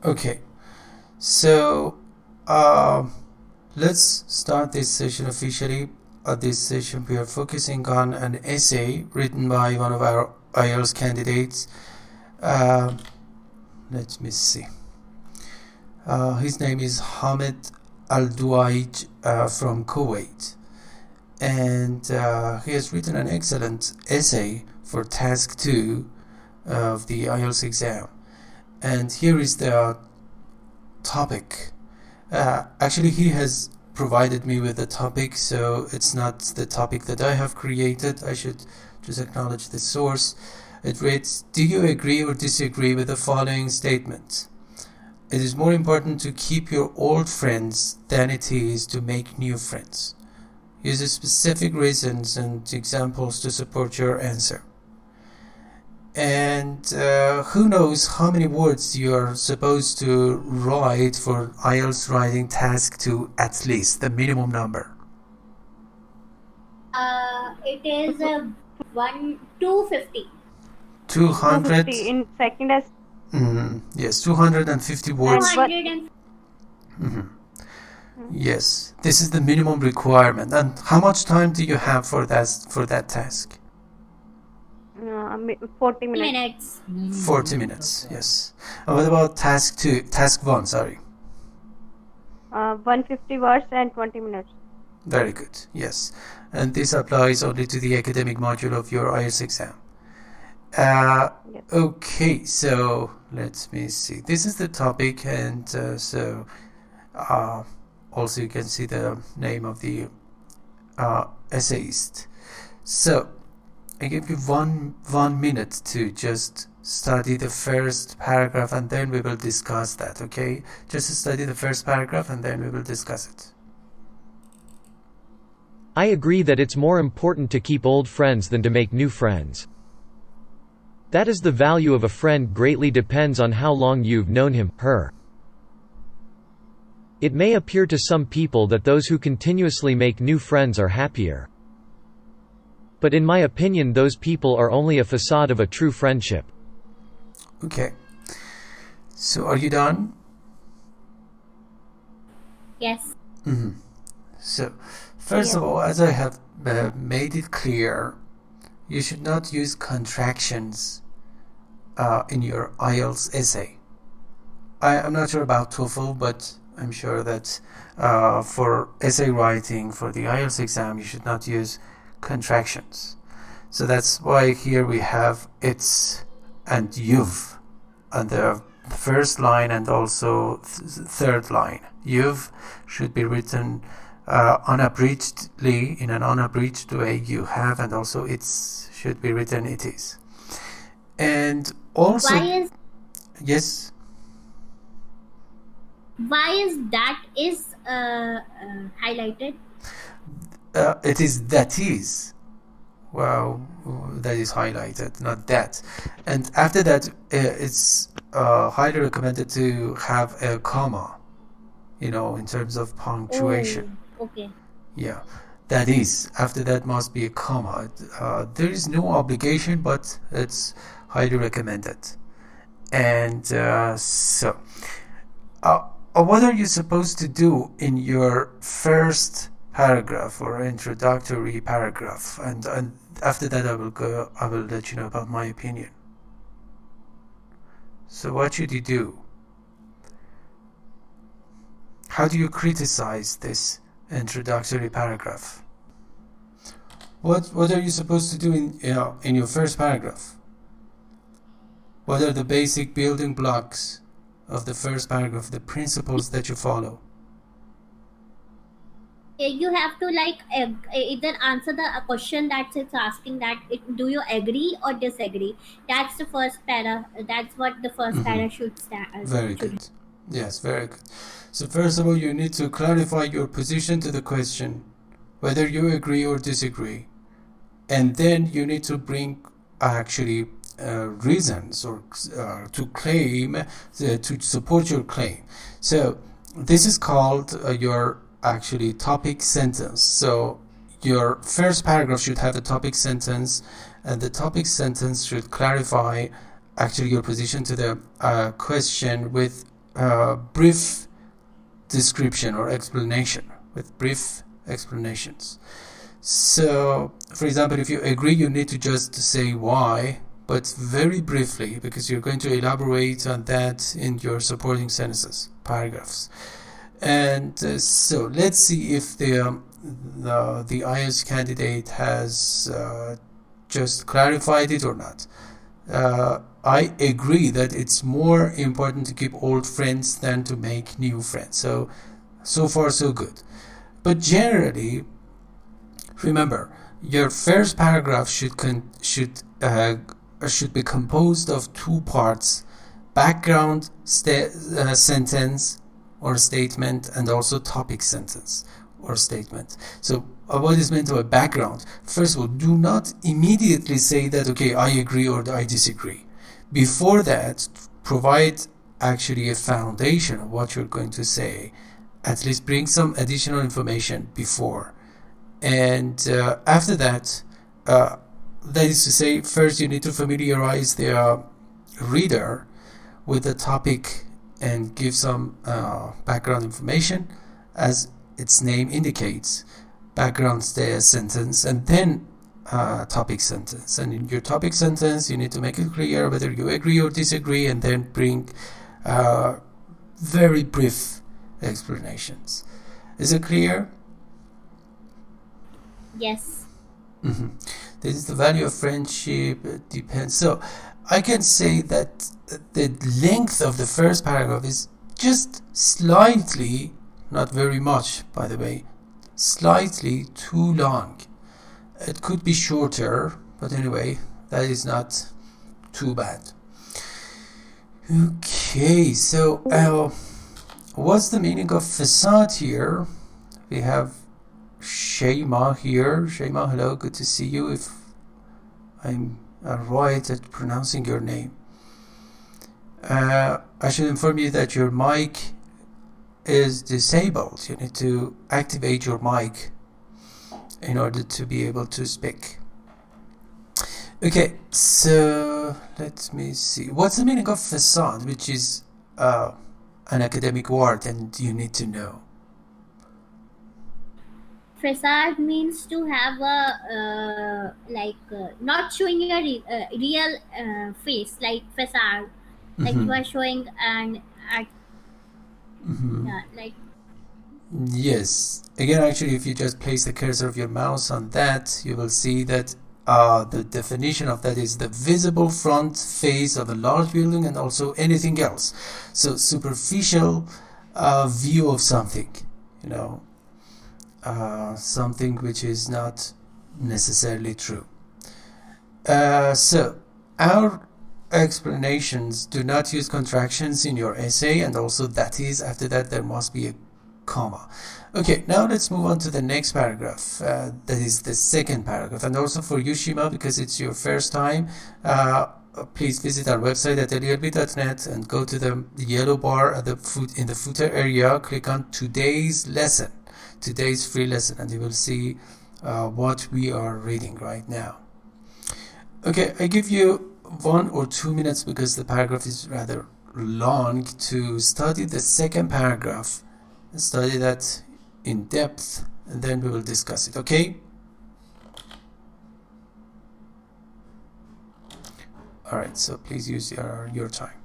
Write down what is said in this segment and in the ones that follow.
Okay, so uh, let's start this session officially. At this session, we are focusing on an essay written by one of our IELTS candidates. Let me see. His name is Hamid Al-Duaij from Kuwait. And he has written an excellent essay for task 2 of the IELTS exam. And here is the topic. Actually, he has provided me with the topic, so it's not the topic that I have created. I should just acknowledge the source. It reads, do you agree or disagree with the following statement? It is more important to keep your old friends than it is to make new friends. Use specific reasons and examples to support your answer. And who knows how many words you're supposed to write for IELTS writing task 2 at least, the minimum number? It is 250. 200? In second as Yes, 250 words. 200 Yes, this is the minimum requirement. And how much time do you have for that task? 40 minutes. 40 minutes, yes. And what about task 1, sorry? 150 words and 20 minutes. Very good, yes. And this applies only to the academic module of your IELTS exam. Yes. Okay, so let me see. This is the topic, and also you can see the name of the essayist. So I give you one minute to just study the first paragraph, and then we will discuss that, okay? Just study the first paragraph and then we will discuss it. I agree that it's more important to keep old friends than to make new friends. That is, the value of a friend greatly depends on how long you've known him, her. It may appear to some people that those who continuously make new friends are happier. But in my opinion, those people are only a facade of a true friendship. Okay. So are you done? Yes. So, first of all, as I have made it clear, you should not use contractions in your IELTS essay. I'm not sure about TOEFL, but I'm sure that for essay writing for the IELTS exam, you should not use contractions. So that's why here we have it's and you've on the first line and also third line. You've should be written unabridgedly, in an unabridged way. You have, and also it's should be written it is. And also yes, why is that is highlighted? It is that is. Well, that is highlighted, not that. And after that, it's highly recommended to have a comma, in terms of punctuation. Okay. Yeah, that is. After that must be a comma. There is no obligation, but it's highly recommended. And so, what are you supposed to do in your first paragraph or introductory paragraph? And after that, I will let you know about my opinion. So what should you do? How do you criticize this introductory paragraph? What are you supposed to do in your first paragraph? What are the basic building blocks of the first paragraph, the principles that you follow? You have to either answer the question that it's asking, that do you agree or disagree. That's the first para. That's what the first para should stand. Very good. Yes, very good. So first of all, you need to clarify your position to the question, whether you agree or disagree, and then you need to bring actually reasons or to claim to support your claim. So this is called your actually topic sentence. So your first paragraph should have a topic sentence, and the topic sentence should clarify actually your position to the question with brief description or explanation, with brief explanations. So, for example, if you agree, you need to just say why, but very briefly, because you're going to elaborate on that in your supporting sentences, paragraphs. And so let's see if the IELTS candidate has just clarified it or not. I agree that it's more important to keep old friends than to make new friends. So far so good. But generally, remember, your first paragraph should be composed of two parts: background sentence or statement, and also topic sentence or statement. So what is meant by background? First of all, do not immediately say that, okay, I agree or I disagree. Before that, provide actually a foundation of what you're going to say. At least bring some additional information before. And after that, that is to say, first you need to familiarize the reader with the topic and give some background information, as its name indicates, background sentence, and then topic sentence. And in your topic sentence, you need to make it clear whether you agree or disagree, and then bring very brief explanations. Is it clear? Yes. This is the value of friendship. It depends. So I can say that the length of the first paragraph is just slightly, not very much by the way, slightly too long. It could be shorter, but anyway, that is not too bad. Okay, so what's the meaning of facade here? We have Shayma here. Shayma, hello, good to see you, if I'm right at pronouncing your name. I should inform you that your mic is disabled. You need to activate your mic in order to be able to speak. Okay, so let me see. What's the meaning of facade, which is an academic word and you need to know? Facade means to have a not showing your real face, like facade, like you are showing an art. Yeah, like. Yes. Again, actually, if you just place the cursor of your mouse on that, you will see that the definition of that is the visible front face of a large building and also anything else. So superficial view of something, you know, something which is not necessarily true. So our explanations do not use contractions in your essay, and also that is, after that there must be a comma. Okay, now let's move on to the next paragraph. That is the second paragraph. And also for you, Shima, because it's your first time, please visit our website at lelb.net and go to the yellow bar at the in the footer area. Click on today's lesson, today's free lesson, and you will see what we are reading right now. Okay, I give you 1 or 2 minutes because the paragraph is rather long to study the second paragraph. Study that in depth, and then we will discuss it. Okay? Alright, so please use your time.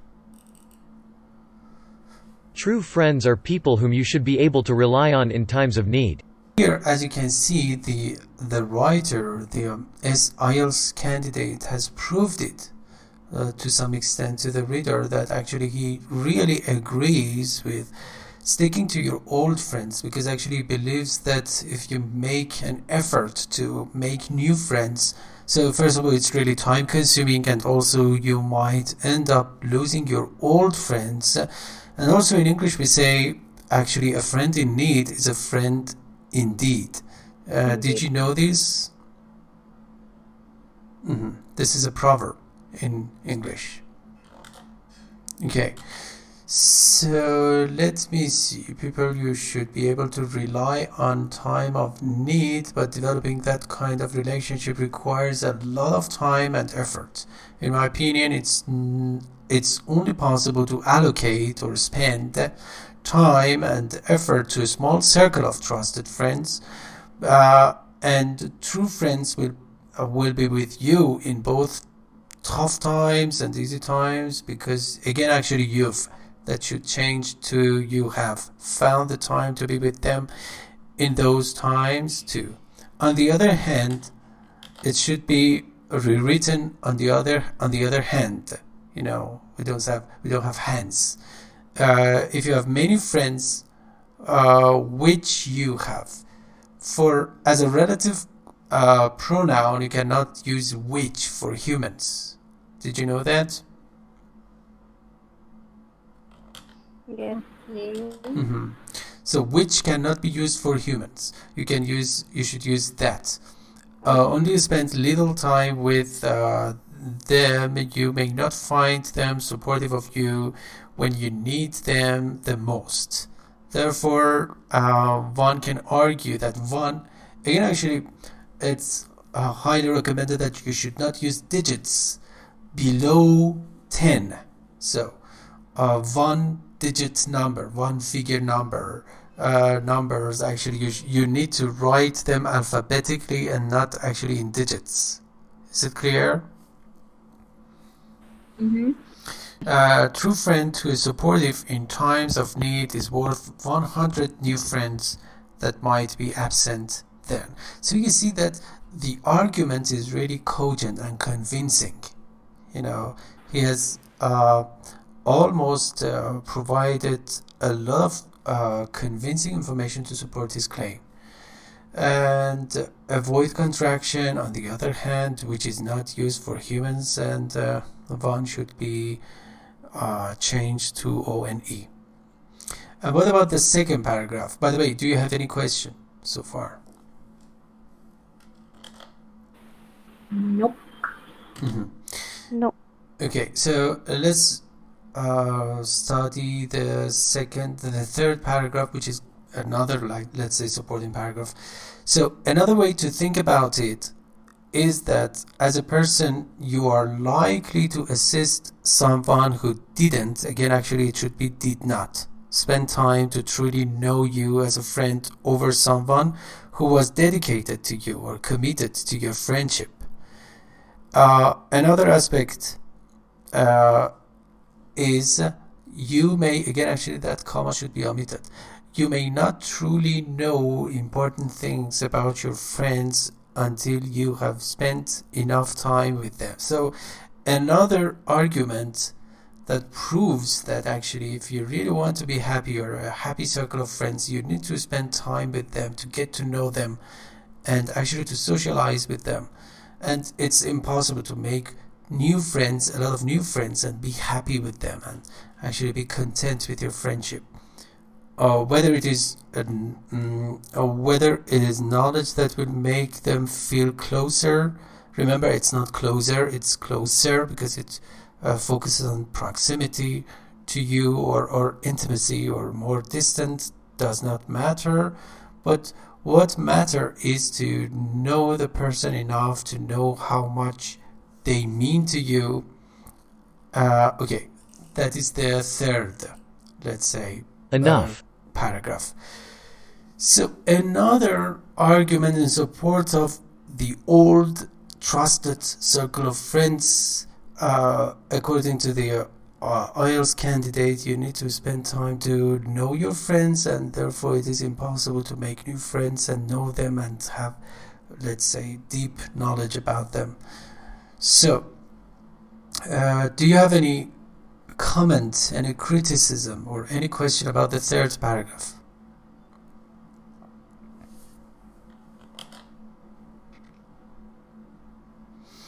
True friends are people whom you should be able to rely on in times of need. Here, as you can see, the writer, the IELTS candidate, has proved it to some extent to the reader that actually he really agrees with sticking to your old friends, because actually he believes that if you make an effort to make new friends, so first of all it's really time consuming, and also you might end up losing your old friends. And also in English we say actually a friend in need is a friend indeed. Did you know this? This is a proverb in English. Okay, so let me see. People you should be able to rely on time of need, but developing that kind of relationship requires a lot of time and effort. In my opinion, it's it's only possible to allocate or spend time and effort to a small circle of trusted friends, and true friends will be with you in both tough times and easy times, because again, actually, that should change to you have found the time to be with them in those times too. On the other hand, it should be rewritten on the other hand. We don't have hands. If you have many friends, which you have, as a relative pronoun, you cannot use which for humans. Did you know that? Yes. Mm-hmm. So which cannot be used for humans. You should use that. Only spend little time with them. You may not find them supportive of you when you need them the most. Therefore, one can argue that again, actually, it's highly recommended that you should not use digits below 10. So, one digit number, one figure number, numbers, actually you need to write them alphabetically and not actually in digits. Is it clear? True friend who is supportive in times of need is worth 100 new friends that might be absent then. So you see that the argument is really cogent and convincing. He has almost provided a lot of convincing information to support his claim. And avoid contraction, on the other hand, which is not used for humans, and one should be changed to ONE. And what about the second paragraph? By the way, do you have any question so far? Nope. No. Okay, so let's study the third paragraph, which is another, let's say, supporting paragraph. So another way to think about it is that as a person, you are likely to assist someone who didn't, again, actually it should be did not, spend time to truly know you as a friend over someone who was dedicated to you or committed to your friendship. Another aspect is you may, again, actually that comma should be omitted. You may not truly know important things about your friends until you have spent enough time with them. So another argument that proves that actually if you really want to be happy or a happy circle of friends, you need to spend time with them to get to know them and actually to socialize with them. And it's impossible to make new friends, a lot of new friends, and be happy with them and actually be content with your friendship. Whether it is knowledge that will make them feel closer. Remember, it's not closer, it's closer, because it focuses on proximity to you, or intimacy, or more distant, does not matter. But what matters is to know the person enough to know how much they mean to you. Okay, that is the third, let's say, Enough. Paragraph. So another argument in support of the old trusted circle of friends, according to the IELTS candidate, you need to spend time to know your friends, and therefore it is impossible to make new friends and know them and have, let's say, deep knowledge about them. So, do you have any comment, any criticism, or any question about the third paragraph?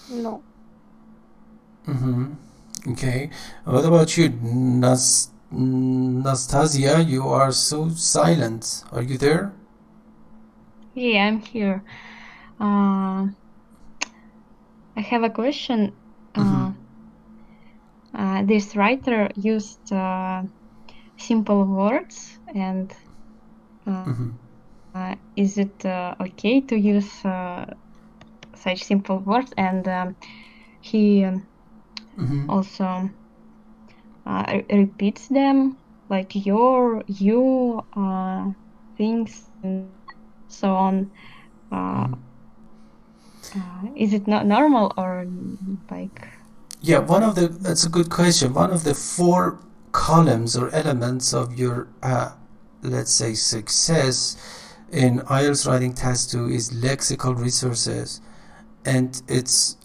No. Okay. What about you, Nastasia? You are so silent. Are you there? Yeah, I'm here. I have a question. This writer used simple words, and is it okay to use such simple words? And he also repeats them, like your, you, things, and so on. Is it not normal or like? Yeah, that's a good question. One of the 4 columns or elements of your, let's say, success in IELTS Writing Task 2 is lexical resources. And it's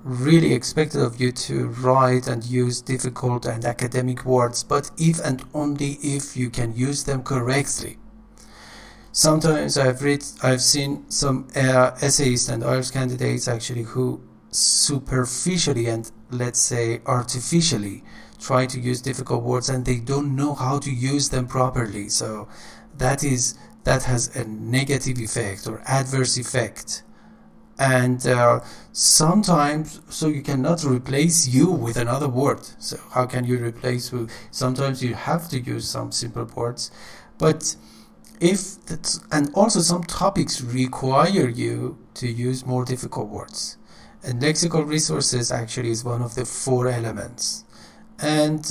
really expected of you to write and use difficult and academic words, but if and only if you can use them correctly. Sometimes I've seen some essayists and IELTS candidates actually who superficially and, let's say, artificially try to use difficult words, and they don't know how to use them properly. So that has a negative effect or adverse effect. And sometimes, so you cannot replace you with another word. So how can you replace who? Sometimes you have to use some simple words, but and also some topics require you to use more difficult words. And lexical resources actually is one of the 4 elements. And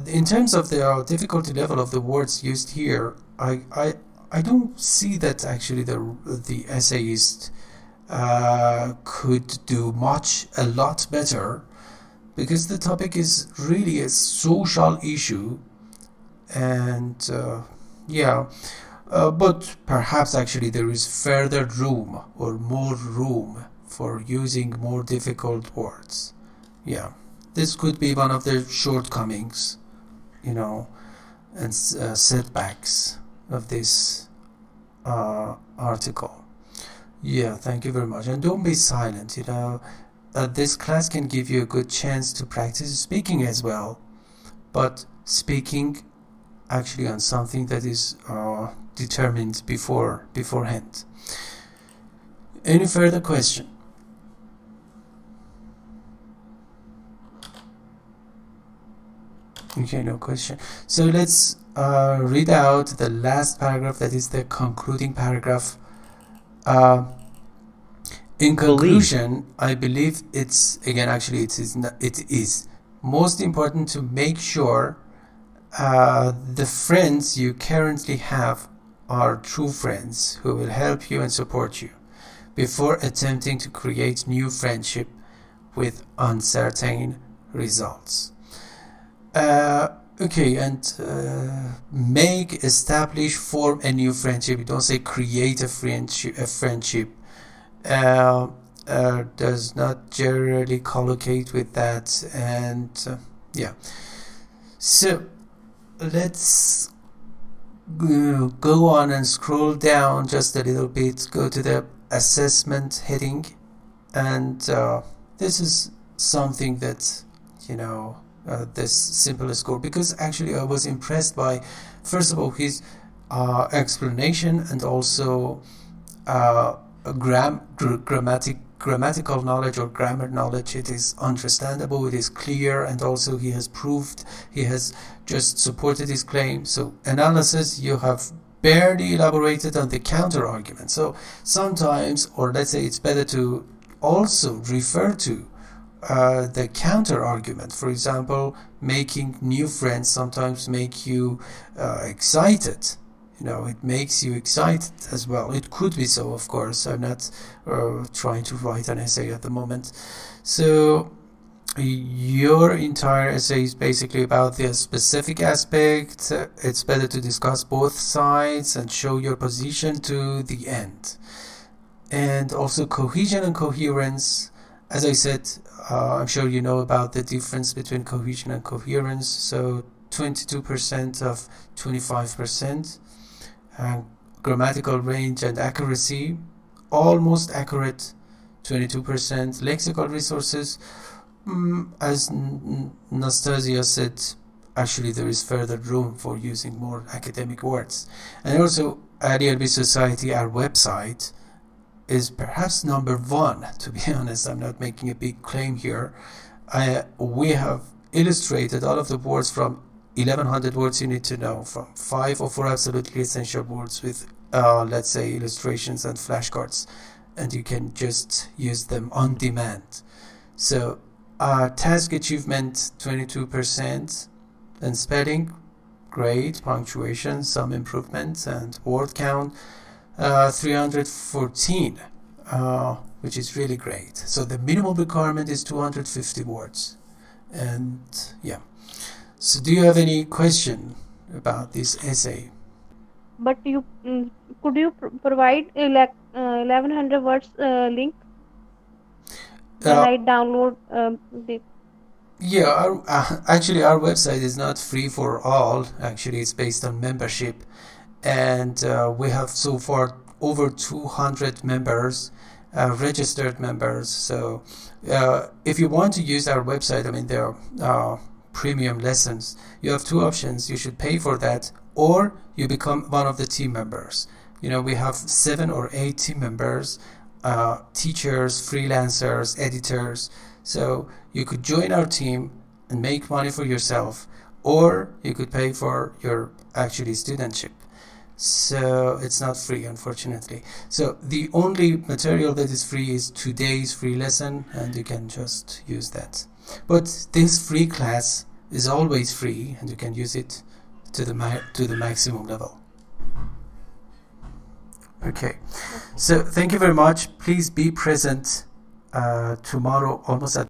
in terms of the difficulty level of the words used here, I don't see that actually the essayist could do a lot better, because the topic is really a social issue. And but perhaps actually there is further room or more room for using more difficult words. Yeah, this could be one of the shortcomings, and setbacks of this article. Yeah, thank you very much. And don't be silent, this class can give you a good chance to practice speaking as well, but speaking actually on something that is determined beforehand. Any further question? Okay, no question. So let's read out the last paragraph, that is the concluding paragraph. In conclusion, I believe it is most important to make sure the friends you currently have are true friends who will help you and support you before attempting to create new friendship with uncertain results. Okay, and establish, form a new friendship. You don't say create a friendship. Does not generally collocate with that. And yeah. So let's go on and scroll down just a little bit. Go to the assessment heading. And this is something that, this simple score, because actually I was impressed by, first of all, his explanation, and also grammatical knowledge or grammar knowledge. It is understandable, it is clear, and also he has just supported his claim. So analysis, you have barely elaborated on the counter argument. So sometimes, or let's say it's better to also refer to the counter argument. For example, making new friends sometimes make you excited. It makes you excited as well. It could be so, of course. I'm not trying to write an essay at the moment. So your entire essay is basically about the specific aspect. It's better to discuss both sides and show your position to the end. And also cohesion and coherence. As I said, I'm sure you know about the difference between cohesion and coherence. So 22% of 25%. Grammatical range and accuracy, almost accurate, 22%. Lexical resources, as Nastasia said, actually there is further room for using more academic words. And also, LELB Society, our website, is perhaps number 1. To be honest, I'm not making a big claim here. We have illustrated all of the words from 1100 words you need to know, from 5 or 4 absolutely essential words with, let's say, illustrations and flashcards, and you can just use them on demand. So Task achievement 22%, and spelling great, punctuation some improvements, and word count 314, which is really great. So the minimum requirement is 250 words. And yeah, so do you have any question about this essay? But you could you provide 1100 words link when I download the. Yeah, actually our website is not free for all. Actually, it's based on membership, and we have so far over 200 members, registered members. So if you want to use our website, I mean, there are premium lessons. You have two options. You should pay for that, or you become one of the team members. You know, we have 7 or 8 team members, teachers, freelancers, editors. So you could join our team and make money for yourself, or you could pay for your actually studentship. So it's not free, unfortunately. So the only material that is free is today's free lesson, and you can just use that. But this free class is always free, and you can use it to the maximum level. Okay. So thank you very much. Please be present tomorrow almost at